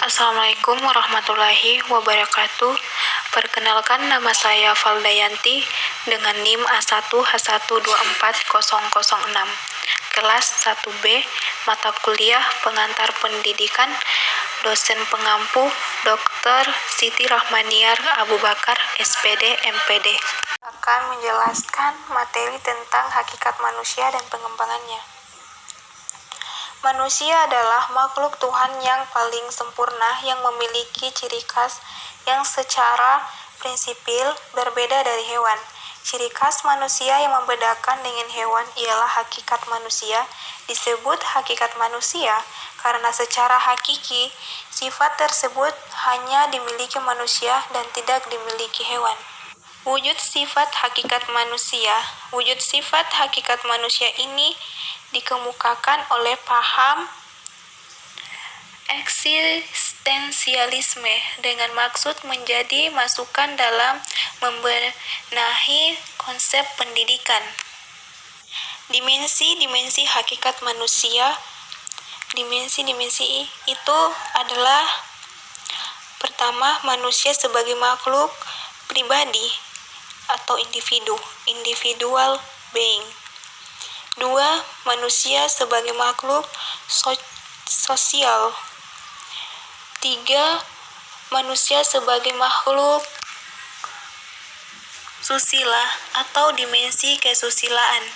Assalamualaikum warahmatullahi wabarakatuh. Perkenalkan, nama saya Valdayanti dengan NIM A1H1240006. Kelas 1B, mata kuliah pengantar pendidikan, dosen pengampu Dr. Siti Rahmaniar Abu Bakar, SPD, MPD. Akan menjelaskan materi tentang hakikat manusia dan pengembangannya. Manusia adalah makhluk Tuhan yang paling sempurna yang memiliki ciri khas yang secara prinsipil berbeda dari hewan. Ciri khas manusia yang membedakan dengan hewan ialah hakikat manusia. Disebut hakikat manusia karena secara hakiki sifat tersebut hanya dimiliki manusia dan tidak dimiliki hewan. Wujud sifat hakikat manusia. Wujud sifat hakikat manusia ini dikemukakan oleh paham eksistensialisme dengan maksud menjadi masukan dalam membenahi konsep pendidikan. Dimensi-dimensi hakikat manusia. Dimensi-dimensi itu adalah: pertama, manusia sebagai makhluk pribadi atau individual being. 2. Manusia sebagai makhluk sosial. 3. Manusia sebagai makhluk susila atau dimensi kesusilaan.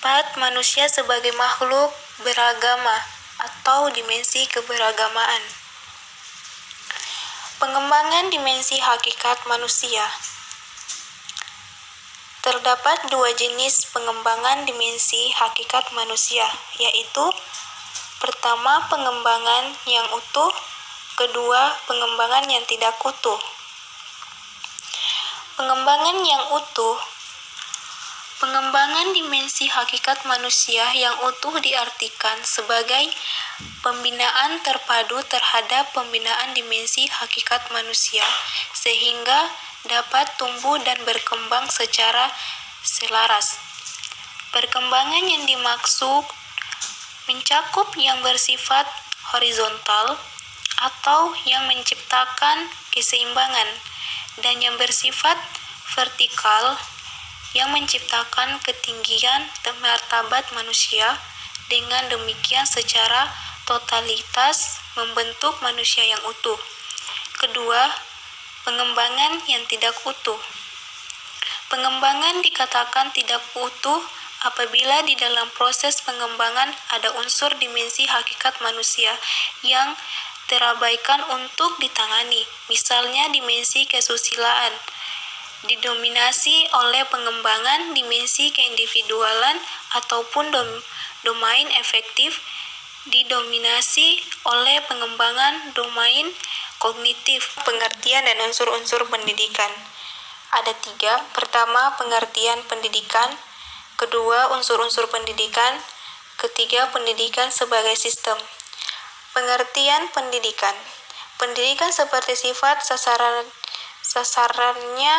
4. Manusia sebagai makhluk beragama atau dimensi keberagamaan. Pengembangan dimensi hakikat manusia. Terdapat dua jenis pengembangan dimensi hakikat manusia, yaitu pertama, pengembangan yang utuh, kedua, pengembangan yang tidak utuh. Pengembangan yang utuh. Pengembangan dimensi hakikat manusia yang utuh diartikan sebagai pembinaan terpadu terhadap pembinaan dimensi hakikat manusia, sehingga dapat tumbuh dan berkembang secara selaras. Perkembangan yang dimaksud mencakup yang bersifat horizontal atau yang menciptakan keseimbangan, dan yang bersifat vertikal yang menciptakan ketinggian martabat manusia. Dengan demikian secara totalitas membentuk manusia yang utuh. Kedua, pengembangan yang tidak utuh. Pengembangan dikatakan tidak utuh apabila di dalam proses pengembangan ada unsur dimensi hakikat manusia yang terabaikan untuk ditangani. Misalnya dimensi kesusilaan didominasi oleh pengembangan dimensi keindividualan, ataupun domain efektif didominasi oleh pengembangan domain kognitif, pengertian dan unsur-unsur pendidikan. Ada 3. Pertama, pengertian pendidikan. Kedua, unsur-unsur pendidikan. Ketiga, pendidikan sebagai sistem. Pengertian pendidikan. Pendidikan seperti sifat sasarannya,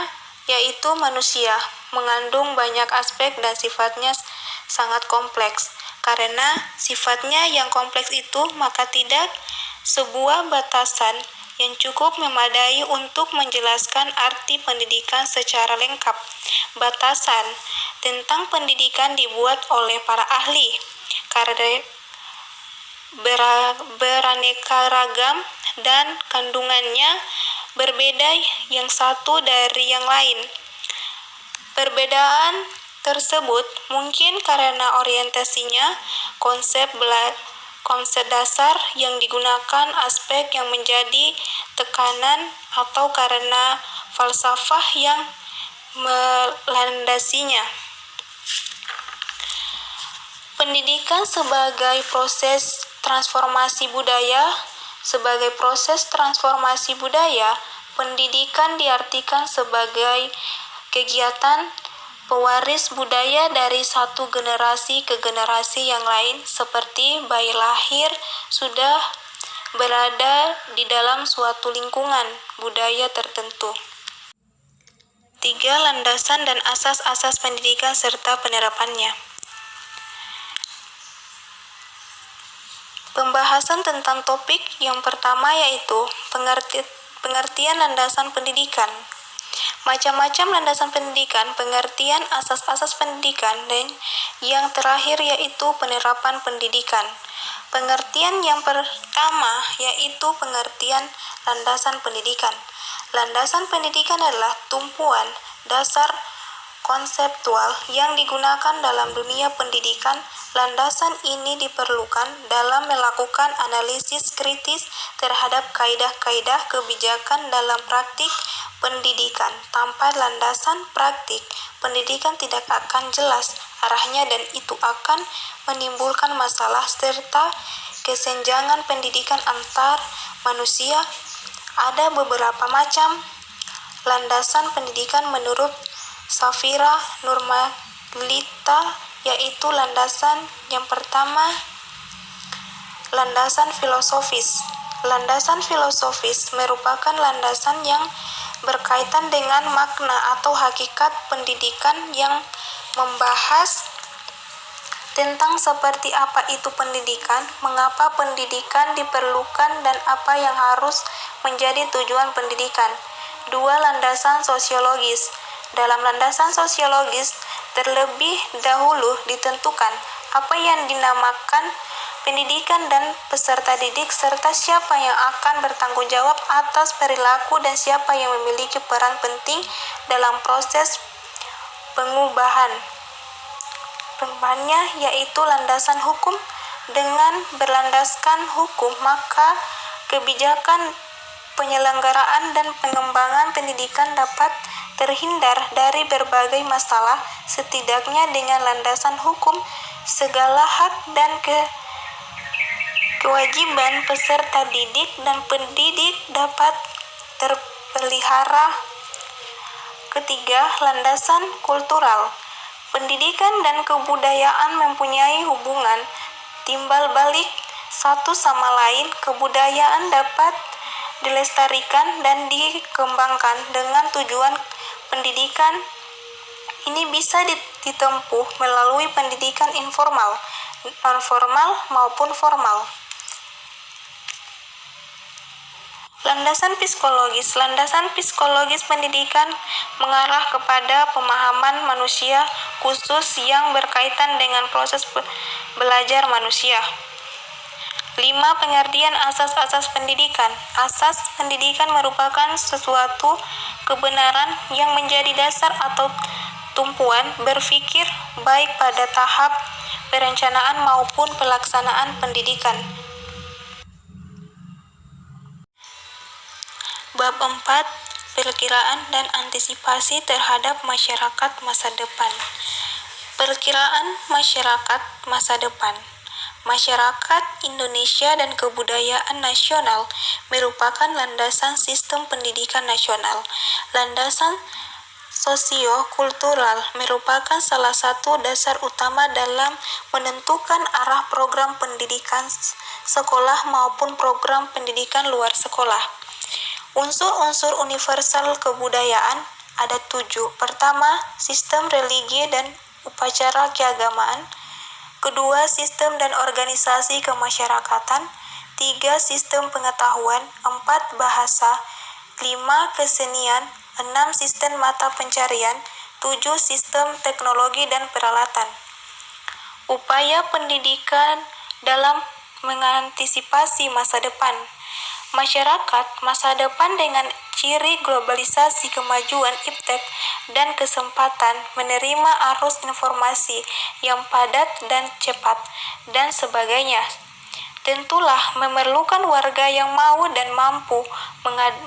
yaitu manusia, mengandung banyak aspek dan sifatnya sangat kompleks. Karena sifatnya yang kompleks itu, maka tidak sebuah batasan yang cukup memadai untuk menjelaskan arti pendidikan secara lengkap. Batasan tentang pendidikan dibuat oleh para ahli karena beraneka ragam dan kandungannya berbeda yang satu dari yang lain. Perbedaan tersebut mungkin karena orientasinya, konsep dasar yang digunakan, aspek yang menjadi tekanan, atau karena falsafah yang melandasinya. Pendidikan sebagai proses transformasi budaya. Sebagai proses transformasi budaya, pendidikan diartikan sebagai kegiatan pewaris budaya dari satu generasi ke generasi yang lain, seperti bayi lahir sudah berada di dalam suatu lingkungan budaya tertentu. 3. Landasan dan asas-asas pendidikan serta penerapannya. Pembahasan tentang topik yang pertama yaitu pengertian landasan pendidikan. Macam-macam landasan pendidikan, pengertian asas-asas pendidikan, dan yang terakhir yaitu penerapan pendidikan. Pengertian yang pertama yaitu pengertian landasan pendidikan. Landasan pendidikan adalah tumpuan dasar konseptual yang digunakan dalam dunia pendidikan. Landasan ini diperlukan dalam melakukan analisis kritis terhadap kaidah-kaidah kebijakan dalam praktik pendidikan. Tanpa landasan praktik, pendidikan tidak akan jelas arahnya dan itu akan menimbulkan masalah serta kesenjangan pendidikan antar manusia. Ada beberapa macam landasan pendidikan menurut Safira Nurmaglita, yaitu landasan yang pertama, landasan filosofis. Landasan filosofis merupakan landasan yang berkaitan dengan makna atau hakikat pendidikan yang membahas tentang seperti apa itu pendidikan, mengapa pendidikan diperlukan, dan apa yang harus menjadi tujuan pendidikan. 2. Landasan sosiologis. Dalam landasan sosiologis, terlebih dahulu ditentukan apa yang dinamakan pendidikan dan peserta didik, serta siapa yang akan bertanggung jawab atas perilaku dan siapa yang memiliki peran penting dalam proses pengubahan. Pengembangannya yaitu landasan hukum. Dengan berlandaskan hukum, maka kebijakan penyelenggaraan dan pengembangan pendidikan dapat terhindar dari berbagai masalah. Setidaknya dengan landasan hukum, segala hak dan kewajiban peserta didik dan pendidik dapat terpelihara. Ketiga, landasan kultural. Pendidikan dan kebudayaan mempunyai hubungan timbal balik satu sama lain. Kebudayaan dapat dilestarikan dan dikembangkan dengan tujuan pendidikan. Ini bisa ditempuh melalui pendidikan informal, non-formal maupun formal. Landasan psikologis. Landasan psikologis pendidikan mengarah kepada pemahaman manusia khusus yang berkaitan dengan proses belajar manusia. 5. Pengertian asas-asas pendidikan. Asas pendidikan merupakan sesuatu kebenaran yang menjadi dasar atau tumpuan berpikir baik pada tahap perencanaan maupun pelaksanaan pendidikan. Bab 4. Perkiraan dan antisipasi terhadap masyarakat masa depan. Perkiraan masyarakat masa depan. Masyarakat Indonesia dan kebudayaan nasional merupakan landasan sistem pendidikan nasional. Landasan sosio-kultural merupakan salah satu dasar utama dalam menentukan arah program pendidikan sekolah maupun program pendidikan luar sekolah. Unsur-unsur universal kebudayaan ada 7. Pertama, sistem religi dan upacara keagamaan. Kedua, sistem dan organisasi kemasyarakatan. 3. Sistem pengetahuan. 4. Bahasa. 5. Kesenian. 6. Sistem mata pencarian. 7. Sistem teknologi dan peralatan. Upaya pendidikan dalam mengantisipasi masa depan. Masyarakat masa depan dengan ciri globalisasi, kemajuan iptek, dan kesempatan menerima arus informasi yang padat dan cepat, dan sebagainya. Tentulah memerlukan warga yang mau dan mampu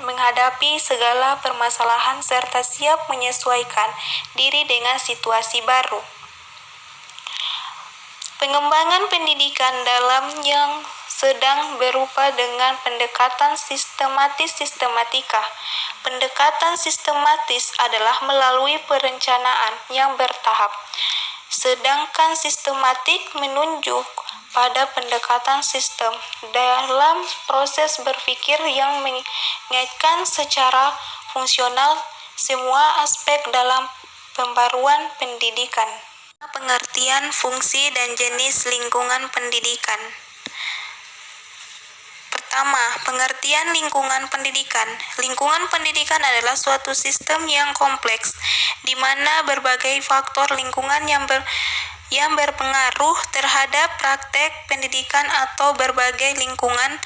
menghadapi segala permasalahan serta siap menyesuaikan diri dengan situasi baru. Pengembangan pendidikan dalam yang sedang berupa dengan pendekatan sistematis-sistematika. Pendekatan sistematis adalah melalui perencanaan yang bertahap, sedangkan sistematik menunjuk pada pendekatan sistem dalam proses berpikir yang mengaitkan secara fungsional semua aspek dalam pembaruan pendidikan. Pengertian fungsi dan jenis lingkungan pendidikan. Pertama, pengertian lingkungan pendidikan. Lingkungan pendidikan adalah suatu sistem yang kompleks, di mana berbagai faktor lingkungan yang berpengaruh terhadap praktek pendidikan atau berbagai lingkungan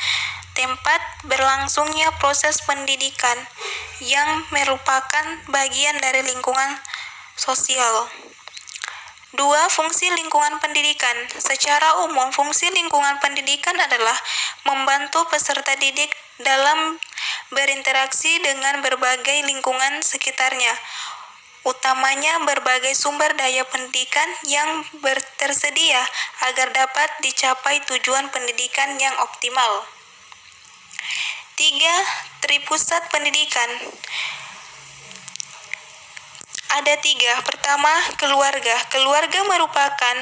tempat berlangsungnya proses pendidikan yang merupakan bagian dari lingkungan sosial. 2. Fungsi lingkungan pendidikan. Secara umum, fungsi lingkungan pendidikan adalah membantu peserta didik dalam berinteraksi dengan berbagai lingkungan sekitarnya, utamanya berbagai sumber daya pendidikan yang tersedia agar dapat dicapai tujuan pendidikan yang optimal. 3. Tripusat pendidikan. Ada 3. Pertama, keluarga. Keluarga merupakan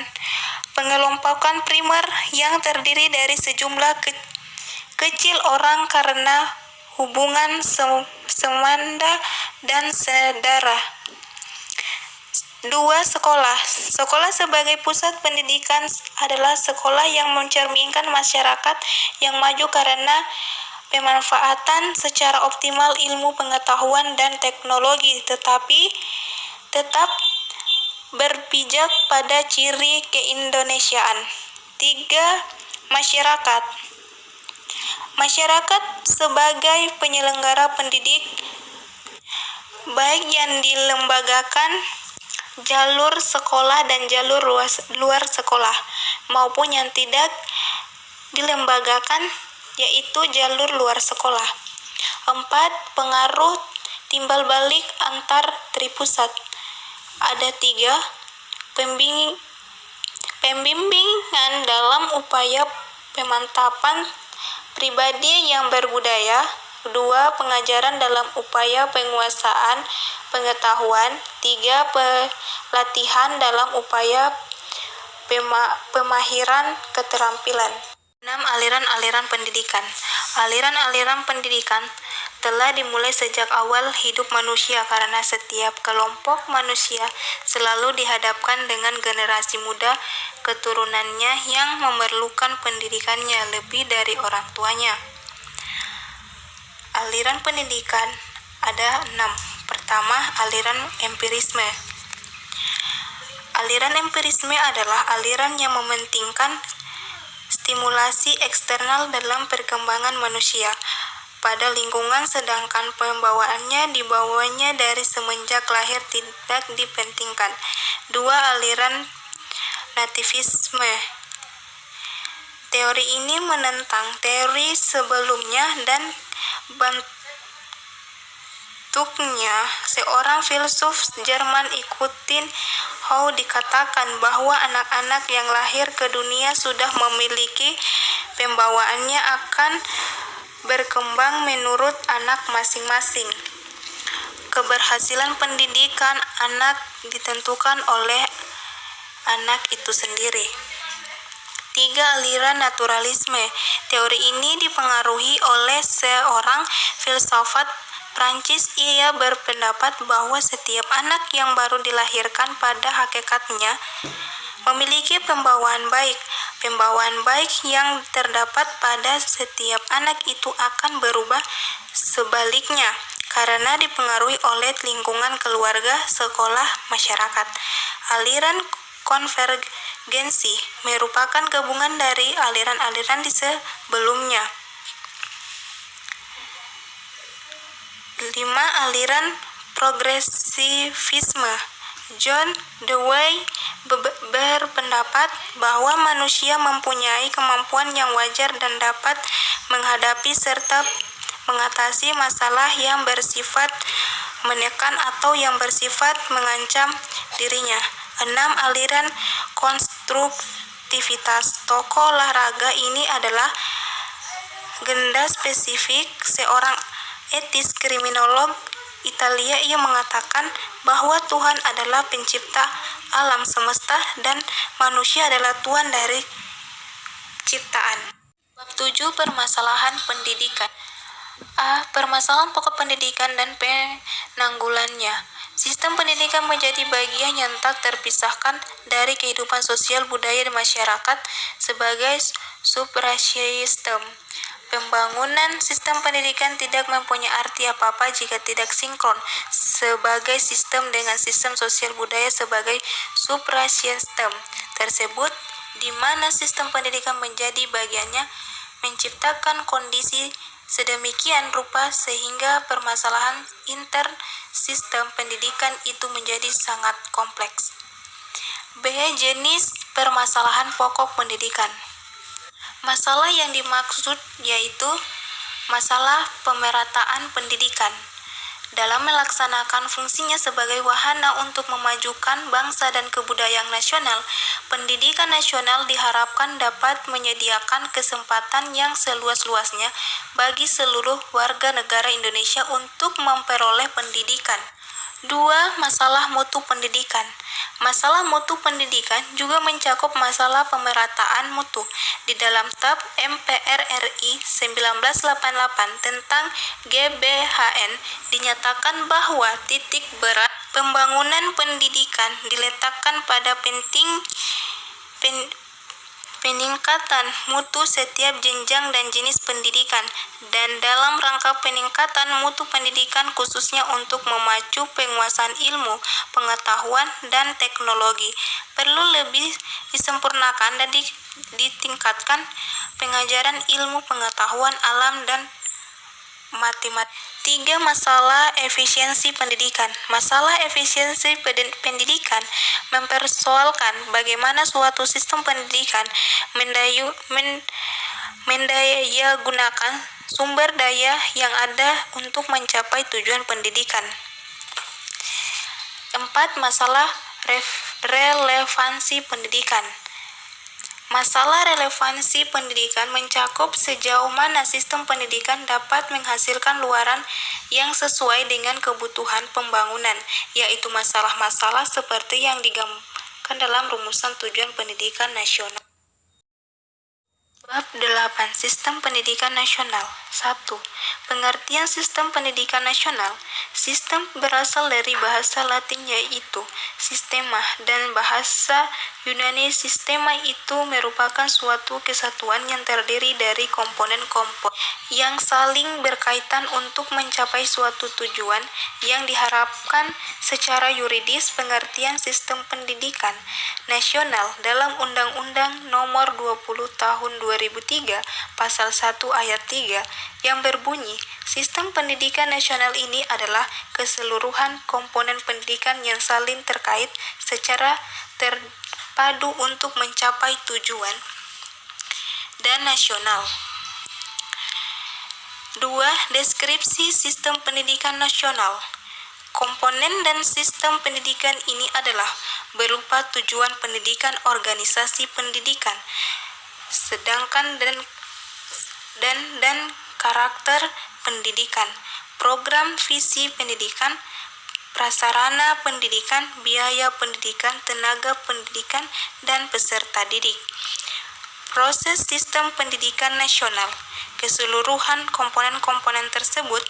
pengelompokan primer yang terdiri dari sejumlah kecil orang karena hubungan semanda dan saudara. 2. Sekolah. Sekolah sebagai pusat pendidikan adalah sekolah yang mencerminkan masyarakat yang maju karena pemanfaatan secara optimal ilmu pengetahuan dan teknologi, tetapi tetap berpijak pada ciri keindonesiaan. 3. Masyarakat. Masyarakat sebagai penyelenggara pendidik, baik yang dilembagakan jalur sekolah dan jalur luar sekolah, maupun yang tidak dilembagakan, yaitu jalur luar sekolah. 4. Pengaruh timbal balik antar tripusat. Ada 3. Pembimbingan dalam upaya pemantapan pribadi yang berbudaya. 2. Pengajaran dalam upaya penguasaan pengetahuan. 3. Pelatihan dalam upaya pemahiran keterampilan. 6. Aliran-aliran pendidikan. Aliran-aliran pendidikan telah dimulai sejak awal hidup manusia karena setiap kelompok manusia selalu dihadapkan dengan generasi muda keturunannya yang memerlukan pendidikannya lebih dari orang tuanya. Aliran pendidikan ada 6. Pertama, aliran empirisme. Aliran empirisme adalah aliran yang mementingkan stimulasi eksternal dalam perkembangan manusia pada lingkungan, sedangkan pembawaannya dibawanya dari semenjak lahir tidak dipentingkan. 2. Aliran nativisme. Teori ini menentang teori sebelumnya dan bentuknya seorang filsuf Jerman ikutin How dikatakan bahwa anak-anak yang lahir ke dunia sudah memiliki pembawaannya akan berkembang menurut anak masing-masing. Keberhasilan pendidikan anak ditentukan oleh anak itu sendiri. 3. Aliran naturalisme. Teori ini dipengaruhi oleh seorang filsafat Prancis. Ia berpendapat bahwa setiap anak yang baru dilahirkan pada hakikatnya memiliki pembawaan baik. Pembawaan baik yang terdapat pada setiap anak itu akan berubah sebaliknya karena dipengaruhi oleh lingkungan keluarga, sekolah, masyarakat. Aliran konvergensi merupakan gabungan dari aliran-aliran di sebelumnya. 5. Aliran progresivisme. John Dewey berpendapat bahwa manusia mempunyai kemampuan yang wajar dan dapat menghadapi serta mengatasi masalah yang bersifat menekan atau yang bersifat mengancam dirinya. 6. Aliran konstruktivitas. Tokoh olahraga ini adalah legenda spesifik seorang etis kriminolog Italia. Ia mengatakan bahwa Tuhan adalah pencipta alam semesta dan manusia adalah tuan dari ciptaan. Bab 7. Permasalahan pendidikan. A. Permasalahan pokok pendidikan dan penanggulannya. Sistem pendidikan menjadi bagian yang tak terpisahkan dari kehidupan sosial budaya dan masyarakat sebagai subrasistem. Pembangunan sistem pendidikan tidak mempunyai arti apa-apa jika tidak sinkron sebagai sistem dengan sistem sosial budaya sebagai suprasistem tersebut, di mana sistem pendidikan menjadi bagiannya menciptakan kondisi sedemikian rupa sehingga permasalahan inter sistem pendidikan itu menjadi sangat kompleks. B. Jenis permasalahan pokok pendidikan. Masalah yang dimaksud yaitu masalah pemerataan pendidikan. Dalam melaksanakan fungsinya sebagai wahana untuk memajukan bangsa dan kebudayaan nasional, pendidikan nasional diharapkan dapat menyediakan kesempatan yang seluas-luasnya bagi seluruh warga negara Indonesia untuk memperoleh pendidikan. 2. Masalah mutu pendidikan. Masalah mutu pendidikan juga mencakup masalah pemerataan mutu. Di dalam Tab MPR RI 1988 tentang GBHN dinyatakan bahwa titik berat pembangunan pendidikan diletakkan pada peningkatan mutu setiap jenjang dan jenis pendidikan, dan dalam rangka peningkatan mutu pendidikan khususnya untuk memacu penguasaan ilmu, pengetahuan, dan teknologi, perlu lebih disempurnakan dan ditingkatkan pengajaran ilmu pengetahuan alam dan matematika. 3. Masalah efisiensi pendidikan. Masalah efisiensi pendidikan mempersoalkan bagaimana suatu sistem pendidikan mendayagunakan sumber daya yang ada untuk mencapai tujuan pendidikan. 4. Masalah relevansi pendidikan. Masalah relevansi pendidikan mencakup sejauh mana sistem pendidikan dapat menghasilkan luaran yang sesuai dengan kebutuhan pembangunan, yaitu masalah-masalah seperti yang digambarkan dalam rumusan tujuan pendidikan nasional. Bab 8. Sistem Pendidikan Nasional. 1. Pengertian sistem pendidikan nasional. Sistem berasal dari bahasa Latin yaitu sistema, dan bahasa Yunani sistema itu merupakan suatu kesatuan yang terdiri dari komponen-komponen yang saling berkaitan untuk mencapai suatu tujuan yang diharapkan. Secara yuridis, pengertian sistem pendidikan nasional dalam Undang-Undang Nomor 20 Tahun 2003 Pasal 1 Ayat 3 yang berbunyi, sistem pendidikan nasional ini adalah keseluruhan komponen pendidikan yang saling terkait secara terpadu untuk mencapai tujuan dan nasional. 2. Deskripsi sistem pendidikan nasional. Komponen dan sistem pendidikan ini adalah berupa tujuan pendidikan, organisasi pendidikan, sedangkan dan karakter pendidikan, program visi pendidikan, prasarana pendidikan, biaya pendidikan, tenaga pendidikan, dan peserta didik. Proses sistem pendidikan nasional. Keseluruhan komponen-komponen tersebut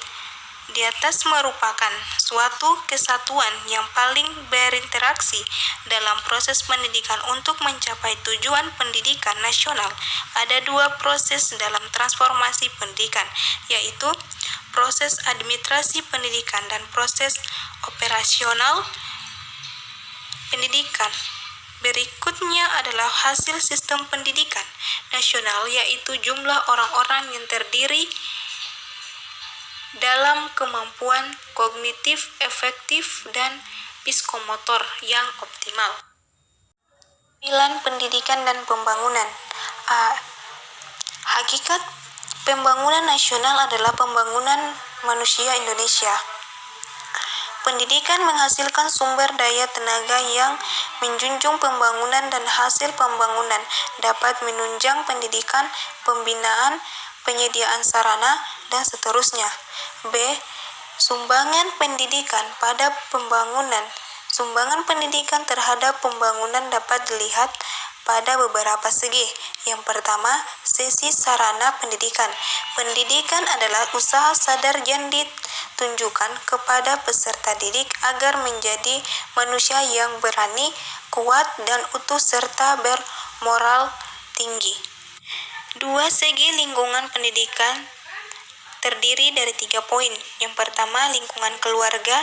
di atas merupakan suatu kesatuan yang paling berinteraksi dalam proses pendidikan untuk mencapai tujuan pendidikan nasional. Ada 2 proses dalam transformasi pendidikan, yaitu proses administrasi pendidikan dan proses operasional pendidikan. Berikutnya adalah hasil sistem pendidikan nasional, yaitu jumlah orang-orang yang terdiri dalam kemampuan kognitif efektif dan psikomotor yang optimal. 9. Pendidikan dan pembangunan. A. Hakikat pembangunan nasional adalah pembangunan manusia Indonesia. Pendidikan menghasilkan sumber daya tenaga yang menjunjung pembangunan, dan hasil pembangunan dapat menunjang pendidikan, pembinaan, penyediaan sarana, dan seterusnya. B. Sumbangan pendidikan pada pembangunan. Sumbangan pendidikan terhadap pembangunan dapat dilihat pada beberapa segi. Yang pertama, sisi sarana pendidikan. Pendidikan adalah usaha sadar yang ditunjukkan kepada peserta didik agar menjadi manusia yang berani, kuat, dan utuh serta bermoral tinggi. 2. Segi lingkungan pendidikan terdiri dari 3 poin. Yang pertama, lingkungan keluarga.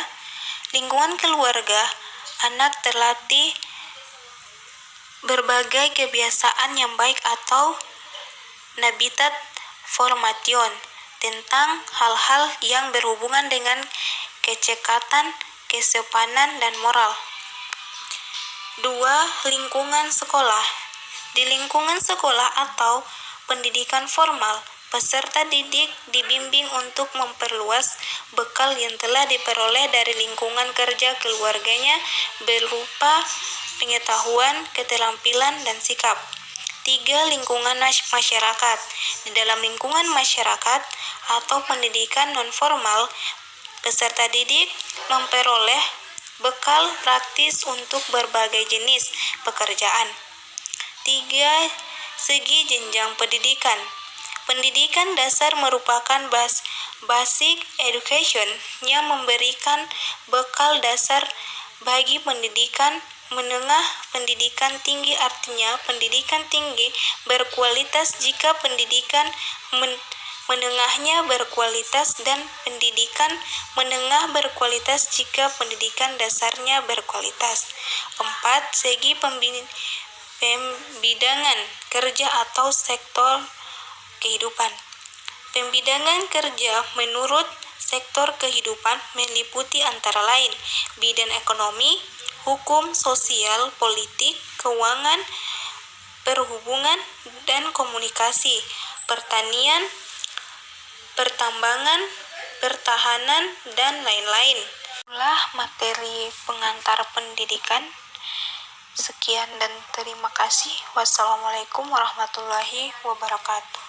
Lingkungan keluarga, anak terlatih berbagai kebiasaan yang baik atau habitat formation tentang hal-hal yang berhubungan dengan kecekatan, kesopanan, dan moral. 2. Lingkungan sekolah. Di lingkungan sekolah atau pendidikan formal, peserta didik dibimbing untuk memperluas bekal yang telah diperoleh dari lingkungan kerja keluarganya berupa pengetahuan, keterampilan, dan sikap. 3. Lingkungan masyarakat. Di dalam lingkungan masyarakat atau pendidikan non-formal, peserta didik memperoleh bekal praktis untuk berbagai jenis pekerjaan. 3. Segi jenjang pendidikan. Pendidikan dasar merupakan basic education yang memberikan bekal dasar bagi pendidikan menengah. Pendidikan tinggi artinya pendidikan tinggi berkualitas jika pendidikan menengahnya berkualitas, dan pendidikan menengah berkualitas jika pendidikan dasarnya berkualitas. 4. Segi pembidangan kerja atau sektor kehidupan. Pembidangan kerja menurut sektor kehidupan meliputi antara lain bidang ekonomi, hukum, sosial, politik, keuangan, perhubungan, dan komunikasi, pertanian, pertambangan, pertahanan, dan lain-lain. Itulah materi pengantar pendidikan. Sekian dan terima kasih. Wassalamualaikum warahmatullahi wabarakatuh.